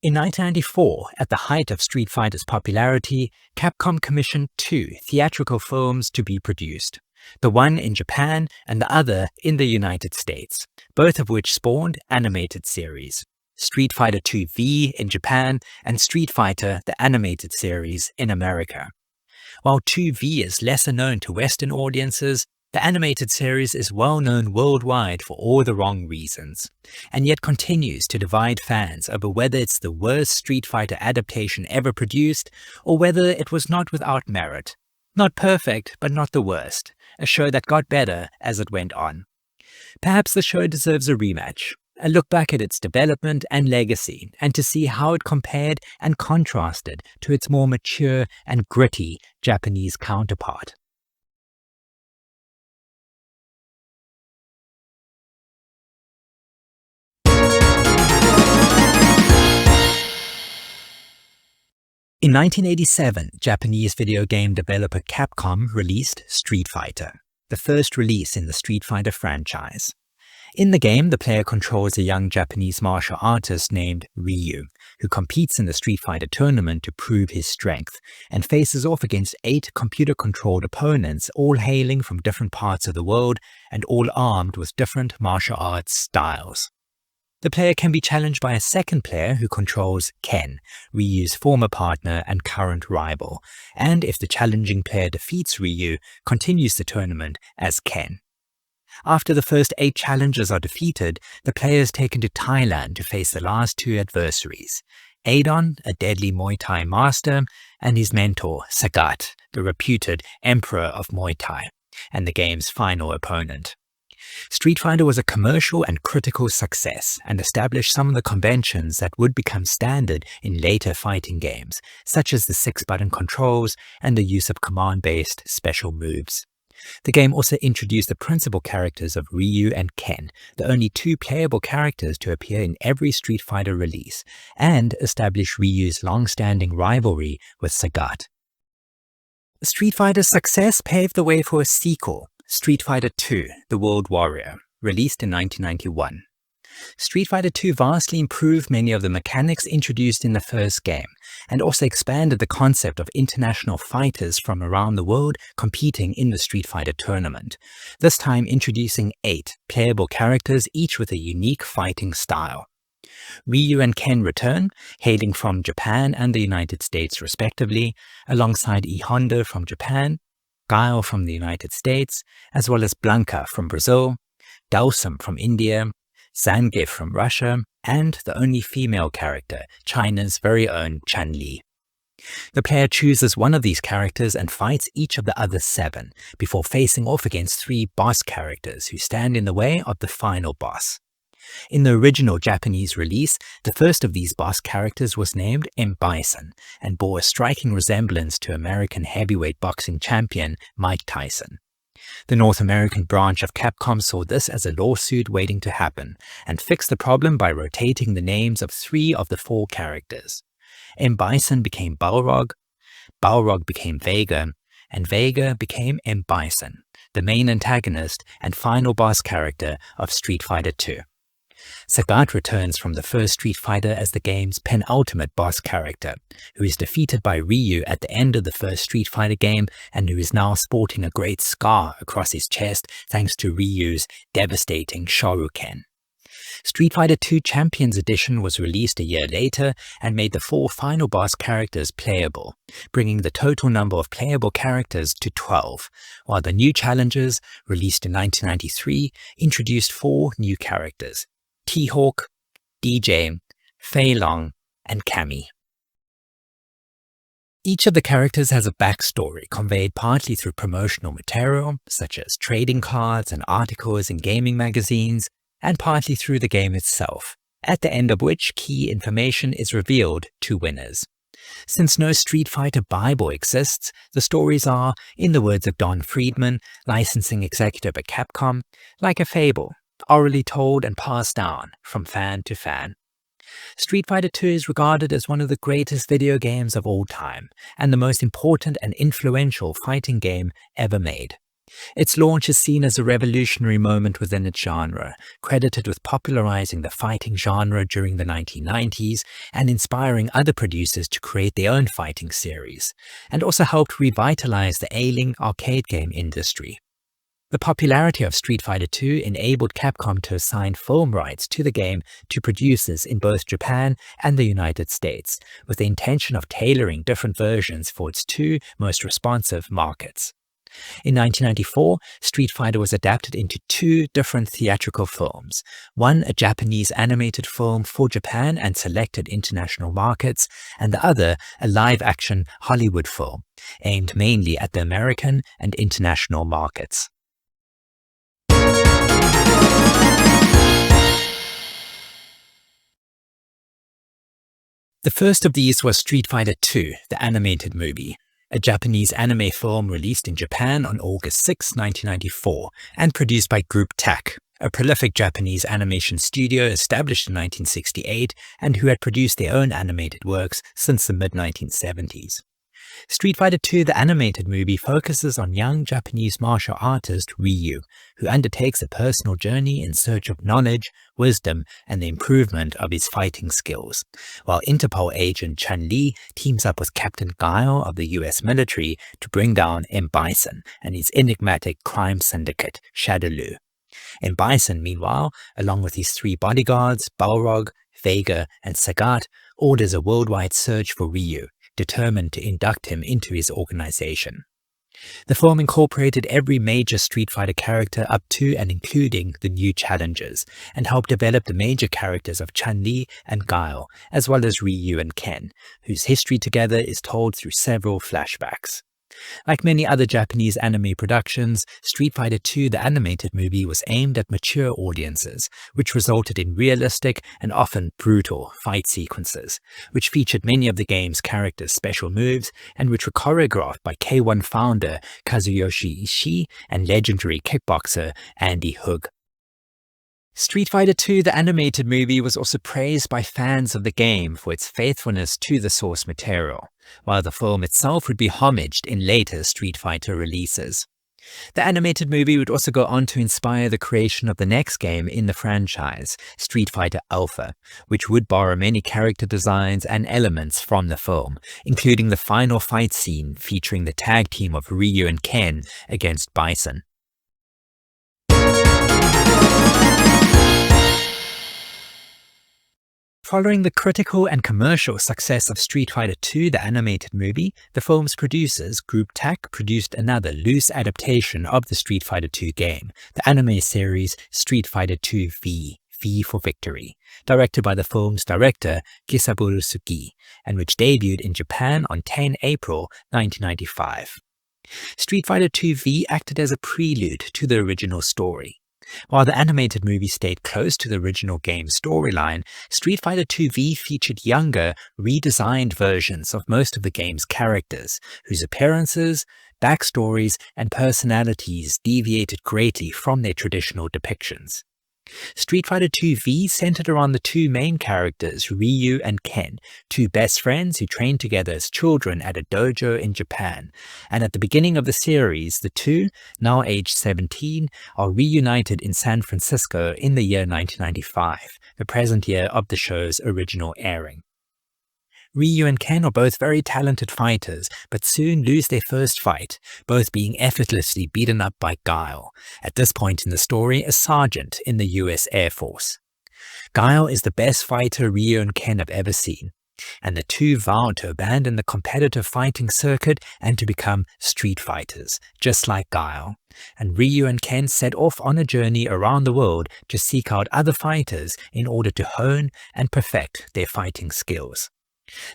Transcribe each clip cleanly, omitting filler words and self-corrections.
In 1994, at the height of Street Fighter's popularity, Capcom commissioned two theatrical films to be produced, the one in Japan and the other in the United States, both of which spawned animated series, Street Fighter II V in Japan and Street Fighter the Animated Series in America. While 2V is lesser known to Western audiences, the animated series is well known worldwide for all the wrong reasons, and yet continues to divide fans over whether it's the worst Street Fighter adaptation ever produced, or whether it was not without merit. Not perfect, but not the worst, a show that got better as it went on. Perhaps the show deserves a rematch, a look back at its development and legacy, and to see how it compared and contrasted to its more mature and gritty Japanese counterpart. In 1987, Japanese video game developer Capcom released Street Fighter, the first release in the Street Fighter franchise. In the game, the player controls a young Japanese martial artist named Ryu, who competes in the Street Fighter tournament to prove his strength, and faces off against 8 computer-controlled opponents, all hailing from different parts of the world and all armed with different martial arts styles. The player can be challenged by a second player who controls Ken, Ryu's former partner and current rival, and if the challenging player defeats Ryu, continues the tournament as Ken. After the first 8 challengers are defeated, the player is taken to Thailand to face the last 2 adversaries, Adon, a deadly Muay Thai master, and his mentor, Sagat, the reputed Emperor of Muay Thai, and the game's final opponent. Street Fighter was a commercial and critical success and established some of the conventions that would become standard in later fighting games, such as the 6-button controls and the use of command-based special moves. The game also introduced the principal characters of Ryu and Ken, the only 2 playable characters to appear in every Street Fighter release, and established Ryu's long-standing rivalry with Sagat. Street Fighter's success paved the way for a sequel, Street Fighter II: The World Warrior, released in 1991. Street Fighter II vastly improved many of the mechanics introduced in the first game, and also expanded the concept of international fighters from around the world competing in the Street Fighter tournament, this time introducing 8 playable characters, each with a unique fighting style. Ryu and Ken return, hailing from Japan and the United States respectively, alongside E Honda from Japan, Guile from the United States, as well as Blanca from Brazil, Dhalsim from India, Zangief from Russia, and the only female character, China's very own Chun-Li. The player chooses one of these characters and fights each of the other 7, before facing off against 3 boss characters who stand in the way of the final boss. In the original Japanese release, the first of these boss characters was named M. Bison and bore a striking resemblance to American heavyweight boxing champion Mike Tyson. The North American branch of Capcom saw this as a lawsuit waiting to happen and fixed the problem by rotating the names of 3 of the 4 characters. M. Bison became Balrog, Balrog became Vega, and Vega became M. Bison, the main antagonist and final boss character of Street Fighter II. Sagat returns from the first Street Fighter as the game's penultimate boss character, who is defeated by Ryu at the end of the first Street Fighter game and who is now sporting a great scar across his chest thanks to Ryu's devastating Shoryuken. Street Fighter II Champions Edition was released a year later and made the 4 final boss characters playable, bringing the total number of playable characters to 12, while the new challengers, released in 1993, introduced 4 new characters: T-Hawk, DJ, Fei Long, and Cammy. Each of the characters has a backstory conveyed partly through promotional material, such as trading cards and articles in gaming magazines, and partly through the game itself, at the end of which key information is revealed to winners. Since no Street Fighter Bible exists, the stories are, in the words of Don Friedman, licensing executive at Capcom, like a fable, orally told and passed down from fan to fan. Street Fighter II is regarded as one of the greatest video games of all time, and the most important and influential fighting game ever made. Its launch is seen as a revolutionary moment within its genre, credited with popularizing the fighting genre during the 1990s and inspiring other producers to create their own fighting series, and also helped revitalize the ailing arcade game industry. The popularity of Street Fighter II enabled Capcom to assign film rights to the game to producers in both Japan and the United States, with the intention of tailoring different versions for its two most responsive markets. In 1994, Street Fighter was adapted into two different theatrical films, one a Japanese animated film for Japan and selected international markets, and the other a live-action Hollywood film, aimed mainly at the American and international markets. The first of these was Street Fighter II, the animated movie, a Japanese anime film released in Japan on August 6, 1994, and produced by Group TAC, a prolific Japanese animation studio established in 1968 and who had produced their own animated works since the mid-1970s. Street Fighter II, the animated movie, focuses on young Japanese martial artist Ryu, who undertakes a personal journey in search of knowledge, wisdom, and the improvement of his fighting skills, while Interpol agent Chun-Li teams up with Captain Guile of the US military to bring down M. Bison and his enigmatic crime syndicate, Shadaloo. M. Bison, meanwhile, along with his three bodyguards, Balrog, Vega, and Sagat, orders a worldwide search for Ryu, determined to induct him into his organization. The film incorporated every major Street Fighter character up to and including the new challengers, and helped develop the major characters of Chun-Li and Guile, as well as Ryu and Ken, whose history together is told through several flashbacks. Like many other Japanese anime productions, Street Fighter II, the animated movie, was aimed at mature audiences, which resulted in realistic and often brutal fight sequences, which featured many of the game's characters' special moves and which were choreographed by K1 founder Kazuyoshi Ishii and legendary kickboxer Andy Hug. Street Fighter II, the animated movie, was also praised by fans of the game for its faithfulness to the source material, while the film itself would be homaged in later Street Fighter releases. The animated movie would also go on to inspire the creation of the next game in the franchise, Street Fighter Alpha, which would borrow many character designs and elements from the film, including the final fight scene featuring the tag team of Ryu and Ken against Bison. Following the critical and commercial success of Street Fighter II, the animated movie, the film's producers, Group TAC, produced another loose adaptation of the Street Fighter II game, the anime series Street Fighter II V, V for Victory, directed by the film's director, Kisaburo Sugi, and which debuted in Japan on 10 April 1995. Street Fighter II V acted as a prelude to the original story. While the animated movie stayed close to the original game's storyline, Street Fighter II V featured younger, redesigned versions of most of the game's characters, whose appearances, backstories, and personalities deviated greatly from their traditional depictions. Street Fighter II V centered around the two main characters, Ryu and Ken, two best friends who trained together as children at a dojo in Japan, and at the beginning of the series, the two, now aged 17, are reunited in San Francisco in the year 1995, the present year of the show's original airing. Ryu and Ken are both very talented fighters, but soon lose their first fight, both being effortlessly beaten up by Guile, at this point in the story a sergeant in the US Air Force. Guile is the best fighter Ryu and Ken have ever seen, and the two vow to abandon the competitive fighting circuit and to become street fighters, just like Guile. And Ryu and Ken set off on a journey around the world to seek out other fighters in order to hone and perfect their fighting skills.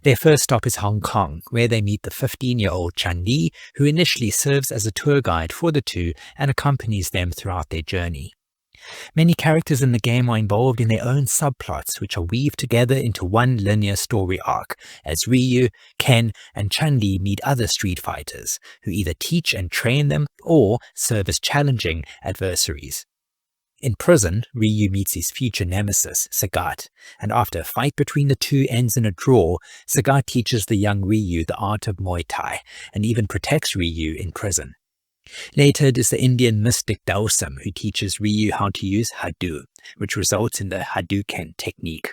Their first stop is Hong Kong, where they meet the 15-year-old Chun-Li, who initially serves as a tour guide for the two and accompanies them throughout their journey. Many characters in the game are involved in their own subplots, which are weaved together into one linear story arc, as Ryu, Ken, and Chun-Li meet other street fighters, who either teach and train them or serve as challenging adversaries. In prison, Ryu meets his future nemesis, Sagat, and after a fight between the two ends in a draw, Sagat teaches the young Ryu the art of Muay Thai, and even protects Ryu in prison. Later, it is the Indian mystic Daosam who teaches Ryu how to use Hadu, which results in the Hadouken technique.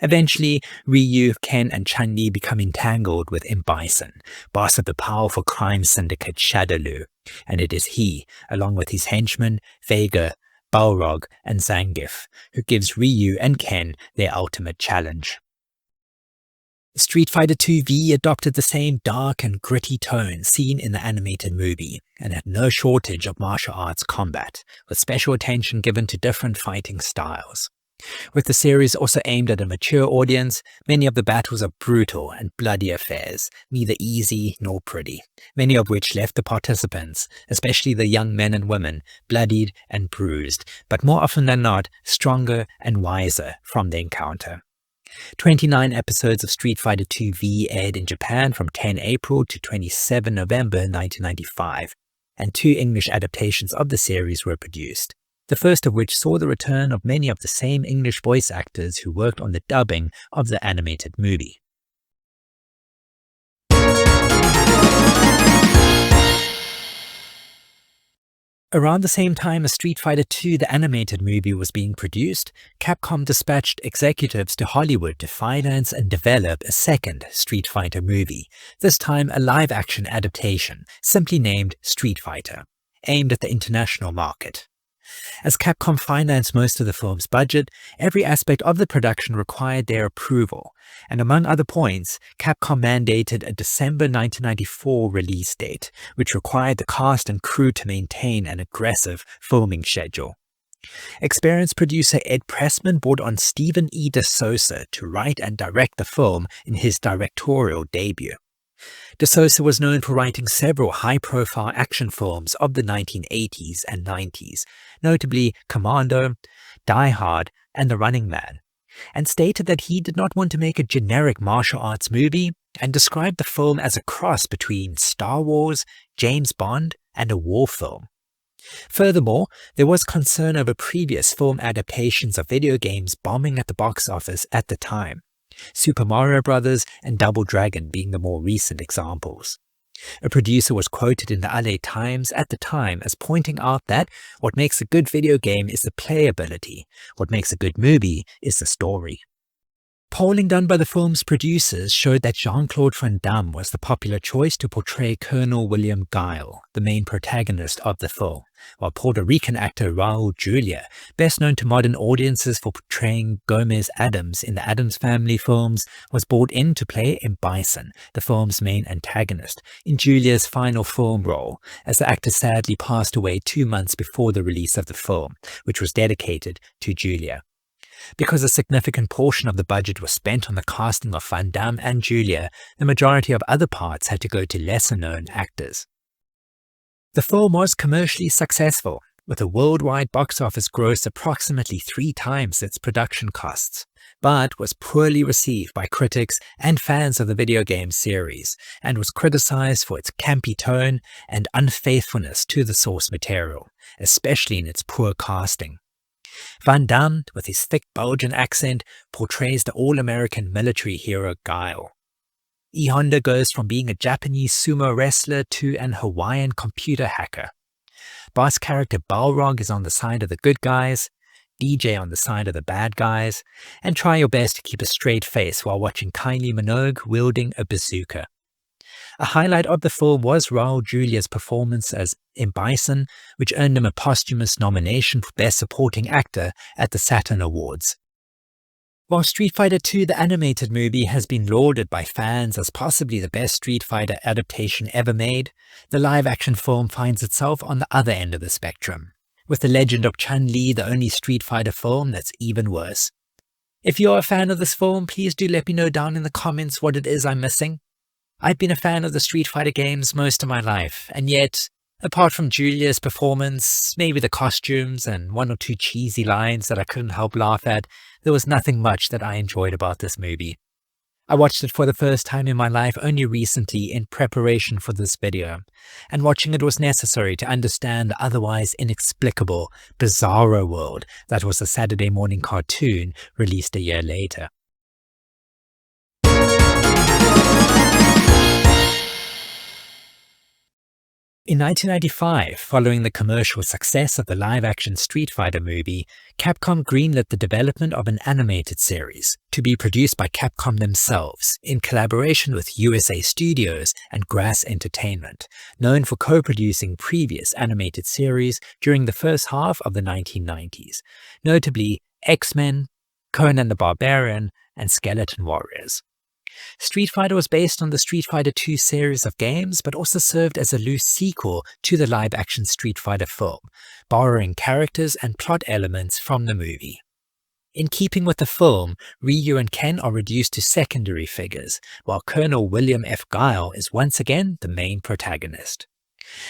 Eventually, Ryu, Ken, and Chun-Li become entangled with Bison, boss of the powerful crime syndicate Shadaloo, and it is he, along with his henchmen, Vega, Balrog, and Zangief, who gives Ryu and Ken their ultimate challenge. Street Fighter II-V adopted the same dark and gritty tone seen in the animated movie, and had no shortage of martial arts combat, with special attention given to different fighting styles. With the series also aimed at a mature audience, many of the battles are brutal and bloody affairs, neither easy nor pretty, many of which left the participants, especially the young men and women, bloodied and bruised, but more often than not, stronger and wiser from the encounter. 29 episodes of Street Fighter II-V aired in Japan from 10 April to 27 November 1995, and 2 English adaptations of the series were produced, the first of which saw the return of many of the same English voice actors who worked on the dubbing of the animated movie. Around the same time as Street Fighter II, the animated movie, was being produced, Capcom dispatched executives to Hollywood to finance and develop a second Street Fighter movie, this time a live-action adaptation, simply named Street Fighter, aimed at the international market. As Capcom financed most of the film's budget, every aspect of the production required their approval, and among other points, Capcom mandated a December 1994 release date, which required the cast and crew to maintain an aggressive filming schedule. Experienced producer Ed Pressman brought on Stephen E. DeSouza to write and direct the film in his directorial debut. DeSouza was known for writing several high-profile action films of the 1980s and 90s, notably Commando, Die Hard, and The Running Man, and stated that he did not want to make a generic martial arts movie and described the film as a cross between Star Wars, James Bond, and a war film. Furthermore, there was concern over previous film adaptations of video games bombing at the box office at the time, Super Mario Bros. And Double Dragon being the more recent examples. A producer was quoted in the LA Times at the time as pointing out that what makes a good video game is the playability, what makes a good movie is the story. Polling done by the film's producers showed that Jean-Claude Van Damme was the popular choice to portray Colonel William Guile, the main protagonist of the film, while Puerto Rican actor Raul Julia, best known to modern audiences for portraying Gomez Adams in the Addams Family films, was brought in to play Bison, the film's main antagonist, in Julia's final film role, as the actor sadly passed away 2 months before the release of the film, which was dedicated to Julia. Because a significant portion of the budget was spent on the casting of Van Damme and Julia, the majority of other parts had to go to lesser-known actors. The film was commercially successful, with a worldwide box office gross approximately 3 times its production costs, but was poorly received by critics and fans of the video game series, and was criticized for its campy tone and unfaithfulness to the source material, especially in its poor casting. Van Damme, with his thick Belgian accent, portrays the all-American military hero Guile. E. Honda goes from being a Japanese sumo wrestler to an Hawaiian computer hacker. Boss character Balrog is on the side of the good guys, DJ on the side of the bad guys, and try your best to keep a straight face while watching Kylie Minogue wielding a bazooka. A highlight of the film was Raul Julia's performance as Bison, which earned him a posthumous nomination for Best Supporting Actor at the Saturn Awards. While Street Fighter II, the animated movie, has been lauded by fans as possibly the best Street Fighter adaptation ever made, the live-action film finds itself on the other end of the spectrum, with The Legend of Chun-Li the only Street Fighter film that's even worse. If you're a fan of this film, please do let me know down in the comments what it is I'm missing. I've been a fan of the Street Fighter games most of my life, and yet, apart from Julia's performance, maybe the costumes, and 1 or 2 cheesy lines that I couldn't help laugh at, there was nothing much that I enjoyed about this movie. I watched it for the first time in my life only recently in preparation for this video, and watching it was necessary to understand the otherwise inexplicable, bizarro world that was a Saturday morning cartoon released a year later. In 1995, following the commercial success of the live-action Street Fighter movie, Capcom greenlit the development of an animated series to be produced by Capcom themselves in collaboration with USA Studios and Grass Entertainment, known for co-producing previous animated series during the first half of the 1990s, notably X-Men, Conan the Barbarian, and Skeleton Warriors. Street Fighter was based on the Street Fighter II series of games, but also served as a loose sequel to the live-action Street Fighter film, borrowing characters and plot elements from the movie. In keeping with the film, Ryu and Ken are reduced to secondary figures, while Colonel William F. Guile is once again the main protagonist.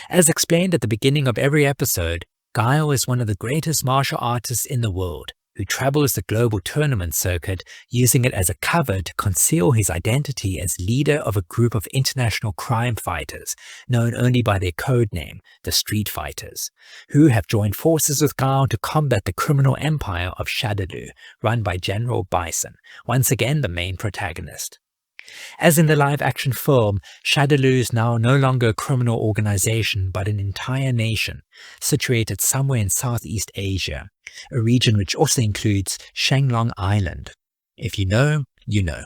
As explained at the beginning of every episode, Guile is one of the greatest martial artists in the world, who travels the global tournament circuit using it as a cover to conceal his identity as leader of a group of international crime fighters, known only by their code name, the Street Fighters, who have joined forces with Guile to combat the criminal empire of Shadaloo, run by General Bison, once again the main protagonist. As in the live-action film, Shadaloo is now no longer a criminal organization but an entire nation, situated somewhere in Southeast Asia, a region which also includes Shenglong Island. If you know, you know.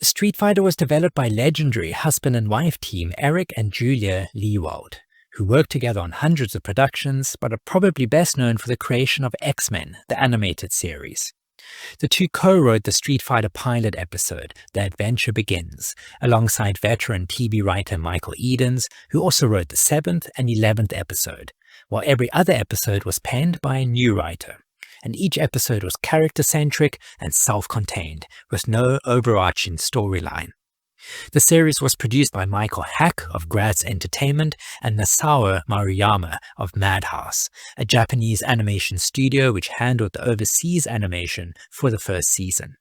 Street Fighter was developed by legendary husband and wife team Eric and Julia Leewald, who worked together on hundreds of productions but are probably best known for the creation of X-Men, the animated series. The two co-wrote the Street Fighter pilot episode, The Adventure Begins, alongside veteran TV writer Michael Edens, who also wrote the 7th and 11th episode, while every other episode was penned by a new writer, and each episode was character-centric and self-contained, with no overarching storyline. The series was produced by Michael Hack of Grass Entertainment and Nasawa Maruyama of Madhouse, a Japanese animation studio which handled the overseas animation for the first season.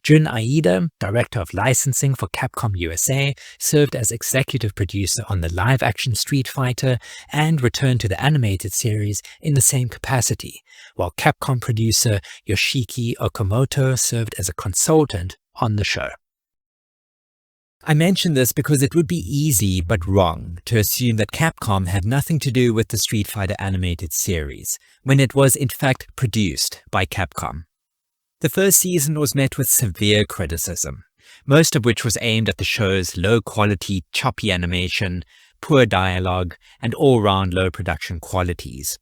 Jun Aida, director of licensing for Capcom USA, served as executive producer on the live-action Street Fighter and returned to the animated series in the same capacity, while Capcom producer Yoshiki Okamoto served as a consultant on the show. I mention this because it would be easy but wrong to assume that Capcom had nothing to do with the Street Fighter animated series, when it was in fact produced by Capcom. The first season was met with severe criticism, most of which was aimed at the show's low-quality, choppy animation, poor dialogue, and all-round low production qualities.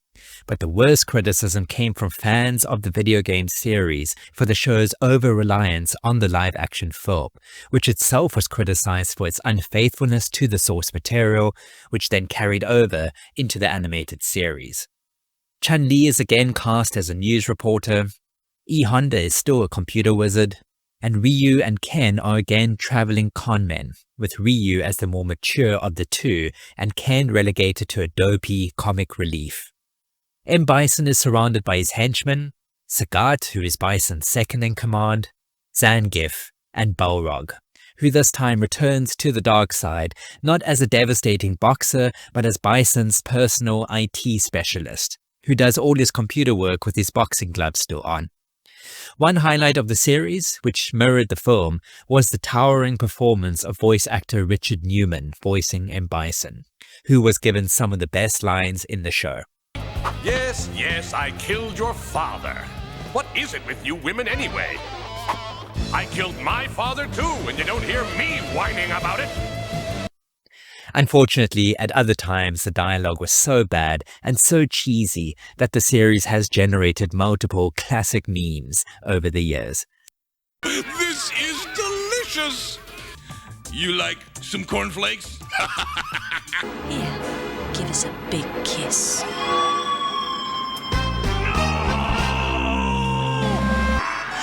But the worst criticism came from fans of the video game series for the show's over-reliance on the live-action film, which itself was criticized for its unfaithfulness to the source material, which then carried over into the animated series. Chun-Li is again cast as a news reporter, E. Honda is still a computer wizard, and Ryu and Ken are again traveling conmen, with Ryu as the more mature of the two and Ken relegated to a dopey comic relief. M. Bison is surrounded by his henchmen, Sagat, who is Bison's second-in-command, Zangief, and Balrog, who this time returns to the dark side, not as a devastating boxer, but as Bison's personal IT specialist, who does all his computer work with his boxing gloves still on. One highlight of the series, which mirrored the film, was the towering performance of voice actor Richard Newman voicing M. Bison, who was given some of the best lines in the show. Yes, I killed your father. What is it with you women anyway? I killed my father too, and you don't hear me whining about it. Unfortunately, at other times, the dialogue was so bad and so cheesy that the series has generated multiple classic memes over the years. This is delicious! You like some cornflakes? Here, give us a big kiss.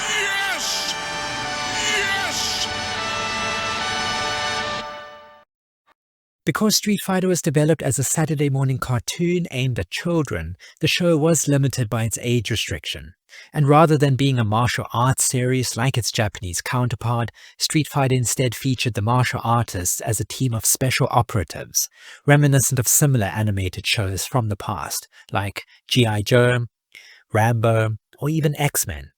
Yes! Yes! Because Street Fighter was developed as a Saturday morning cartoon aimed at children, the show was limited by its age restriction. And rather than being a martial arts series like its Japanese counterpart, Street Fighter instead featured the martial artists as a team of special operatives, reminiscent of similar animated shows from the past, like G.I. Joe, Rambo, or even X-Men,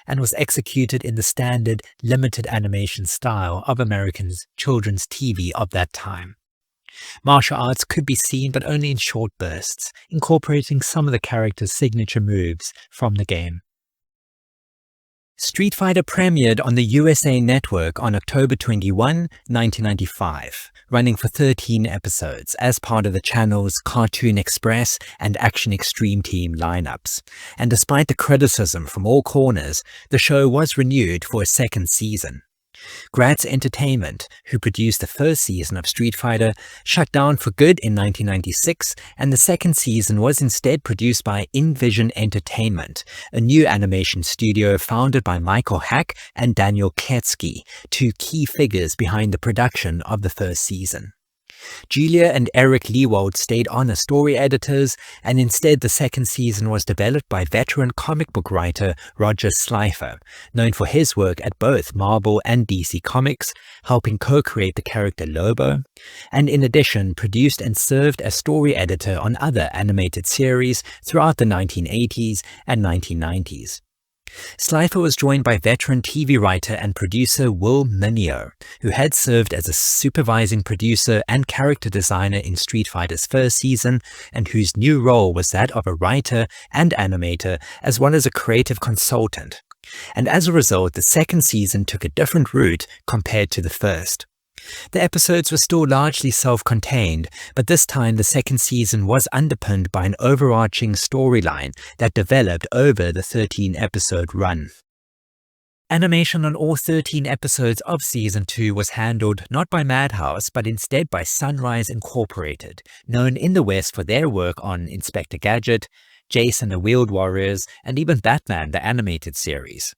and was executed in the standard limited animation style of American children's TV of that time. Martial arts could be seen but only in short bursts, incorporating some of the character's signature moves from the game. Street Fighter premiered on the USA Network on October 21, 1995, running for 13 episodes as part of the channel's Cartoon Express and Action Extreme Team lineups. And despite the criticism from all corners, the show was renewed for a second season. Gratz Entertainment, who produced the first season of Street Fighter, shut down for good in 1996, and the second season was instead produced by InVision Entertainment, a new animation studio founded by Michael Hack and Daniel Kletsky, two key figures behind the production of the first season. Julia and Eric Lewald stayed on as story editors, and instead the second season was developed by veteran comic book writer Roger Slifer, known for his work at both Marvel and DC Comics, helping co-create the character Lobo, and in addition produced and served as story editor on other animated series throughout the 1980s and 1990s. Slifer was joined by veteran TV writer and producer Will Mineo, who had served as a supervising producer and character designer in Street Fighter's first season, and whose new role was that of a writer and animator, as well as a creative consultant. And as a result, the second season took a different route compared to the first. The episodes were still largely self-contained, but this time the second season was underpinned by an overarching storyline that developed over the 13-episode run. Animation on all 13 episodes of Season 2 was handled not by Madhouse, but instead by Sunrise Incorporated, known in the West for their work on Inspector Gadget, Jason the Wheeled Warriors, and even Batman the Animated Series.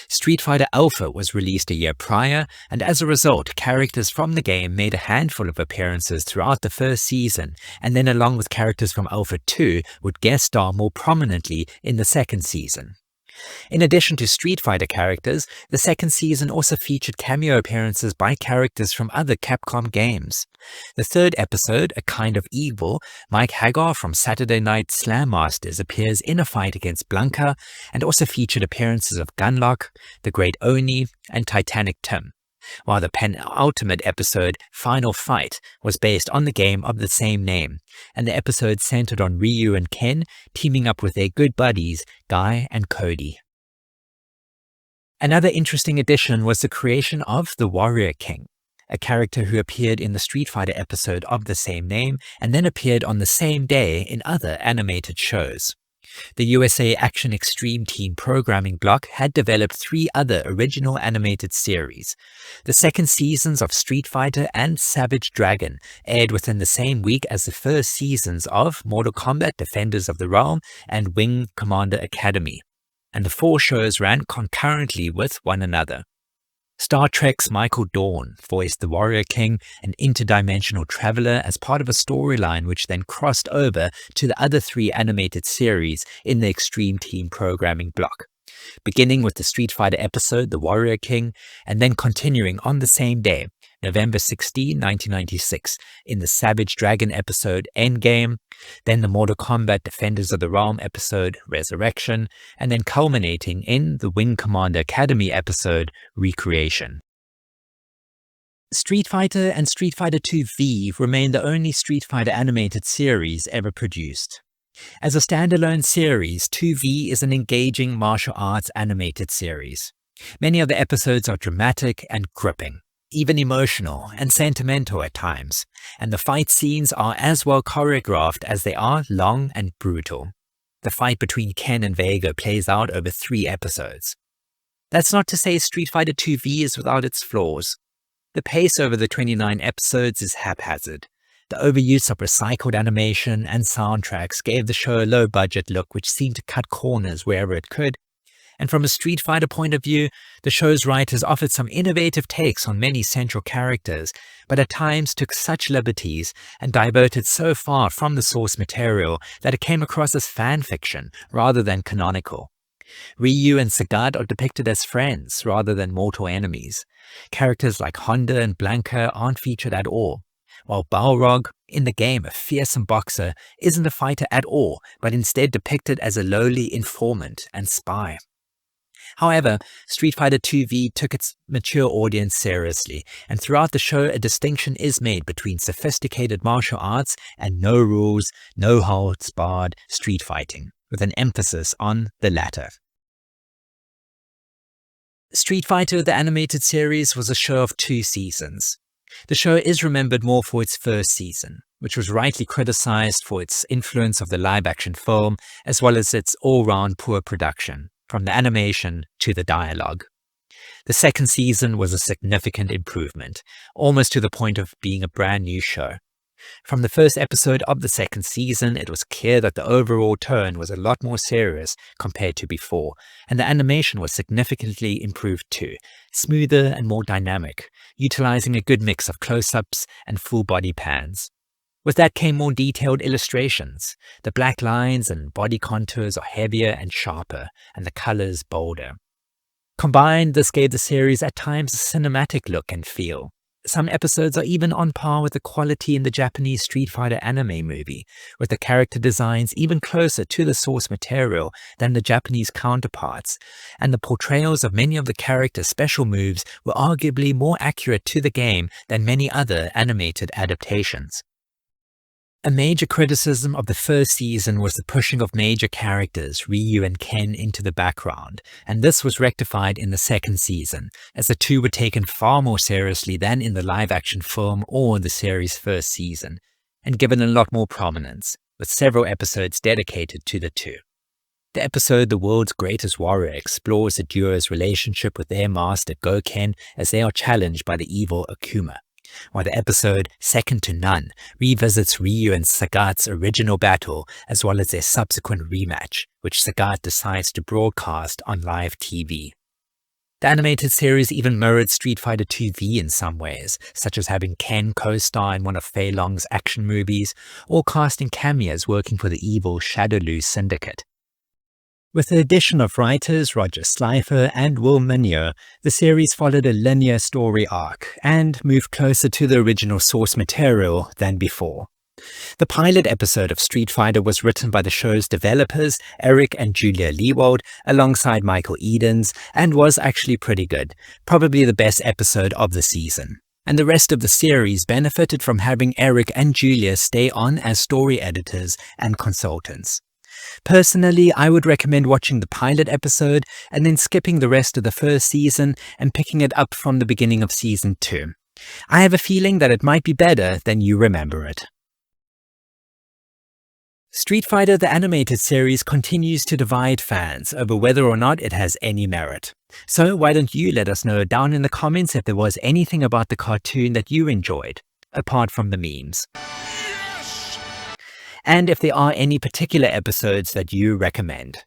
Street Fighter Alpha was released a year prior, and as a result, characters from the game made a handful of appearances throughout the first season, and then along with characters from Alpha 2 would guest star more prominently in the second season. In addition to Street Fighter characters, the second season also featured cameo appearances by characters from other Capcom games. The third episode, A Kind of Evil, Mike Hagar from Saturday Night Slam Masters appears in a fight against Blanca, and also featured appearances of Gunlock, The Great Oni, and Titanic Tim, while the penultimate episode, Final Fight, was based on the game of the same name, and the episode centered on Ryu and Ken teaming up with their good buddies, Guy and Cody. Another interesting addition was the creation of the Warrior King, a character who appeared in the Street Fighter episode of the same name and then appeared on the same day in other animated shows. The USA Action Extreme Team programming block had developed 3 other original animated series. The second seasons of Street Fighter and Savage Dragon aired within the same week as the first seasons of Mortal Kombat Defenders of the Realm and Wing Commander Academy, and the 4 shows ran concurrently with one another. Star Trek's Michael Dorn voiced the Warrior King, an interdimensional traveler, as part of a storyline which then crossed over to the other 3 animated series in the Extreme Team programming block, beginning with the Street Fighter episode The Warrior King, and then continuing on the same day, November 16, 1996, in the Savage Dragon episode Endgame, then the Mortal Kombat Defenders of the Realm episode Resurrection, and then culminating in the Wing Commander Academy episode Recreation. Street Fighter and Street Fighter 2 V remain the only Street Fighter animated series ever produced. As a standalone series, 2V is an engaging martial arts animated series. Many of the episodes are dramatic and gripping, even emotional and sentimental at times, and the fight scenes are as well choreographed as they are long and brutal. The fight between Ken and Vega plays out over 3 episodes. That's not to say Street Fighter 2V is without its flaws. The pace over the 29 episodes is haphazard. The overuse of recycled animation and soundtracks gave the show a low-budget look which seemed to cut corners wherever it could. And from a Street Fighter point of view, the show's writers offered some innovative takes on many central characters, but at times took such liberties and diverted so far from the source material that it came across as fan fiction rather than canonical. Ryu and Sagat are depicted as friends rather than mortal enemies. Characters like Honda and Blanca aren't featured at all, while Balrog, in the game a fearsome boxer, isn't a fighter at all, but instead depicted as a lowly informant and spy. However, Street Fighter 2V took its mature audience seriously, and throughout the show a distinction is made between sophisticated martial arts and no rules, no holds barred street fighting, with an emphasis on the latter. Street Fighter the Animated Series was a show of 2 seasons. The show is remembered more for its first season, which was rightly criticized for its influence of the live-action film, as well as its all-round poor production, from the animation to the dialogue. The second season was a significant improvement, almost to the point of being a brand new show. From the first episode of the second season, it was clear that the overall tone was a lot more serious compared to before, and the animation was significantly improved too, smoother and more dynamic, utilizing a good mix of close-ups and full-body pans. With that came more detailed illustrations. The black lines and body contours are heavier and sharper, and the colors bolder. Combined, this gave the series at times a cinematic look and feel. Some episodes are even on par with the quality in the Japanese Street Fighter anime movie, with the character designs even closer to the source material than the Japanese counterparts, and the portrayals of many of the characters' special moves were arguably more accurate to the game than many other animated adaptations. A major criticism of the first season was the pushing of major characters, Ryu and Ken, into the background, and this was rectified in the second season, as the two were taken far more seriously than in the live-action film or the series' first season, and given a lot more prominence, with several episodes dedicated to the two. The episode The World's Greatest Warrior explores the duo's relationship with their master Goken as they are challenged by the evil Akuma, while the episode Second to None revisits Ryu and Sagat's original battle as well as their subsequent rematch, which Sagat decides to broadcast on live TV. The animated series even mirrored Street Fighter 2V in some ways, such as having Ken co-star in one of Fei Long's action movies, or casting cameos working for the evil Shadowloo Syndicate. With the addition of writers Roger Slifer and Will Meunier, the series followed a linear story arc and moved closer to the original source material than before. The pilot episode of Street Fighter was written by the show's developers, Eric and Julia Lewald, alongside Michael Edens, and was actually pretty good, probably the best episode of the season. And the rest of the series benefited from having Eric and Julia stay on as story editors and consultants. Personally, I would recommend watching the pilot episode and then skipping the rest of the first season and picking it up from the beginning of season 2. I have a feeling that it might be better than you remember it. Street Fighter the Animated Series continues to divide fans over whether or not it has any merit. So why don't you let us know down in the comments if there was anything about the cartoon that you enjoyed, apart from the memes. And if there are any particular episodes that you recommend.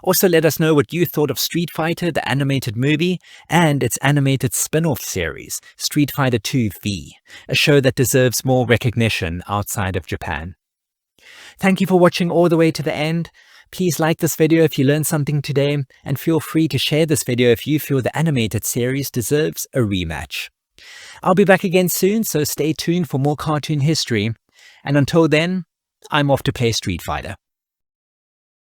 Also let us know what you thought of Street Fighter the Animated Movie and its animated spin-off series, Street Fighter 2V, a show that deserves more recognition outside of Japan. Thank you for watching all the way to the end. Please like this video if you learned something today, and feel free to share this video if you feel the animated series deserves a rematch. I'll be back again soon, so stay tuned for more cartoon history. And until then, I'm off to play Street Fighter.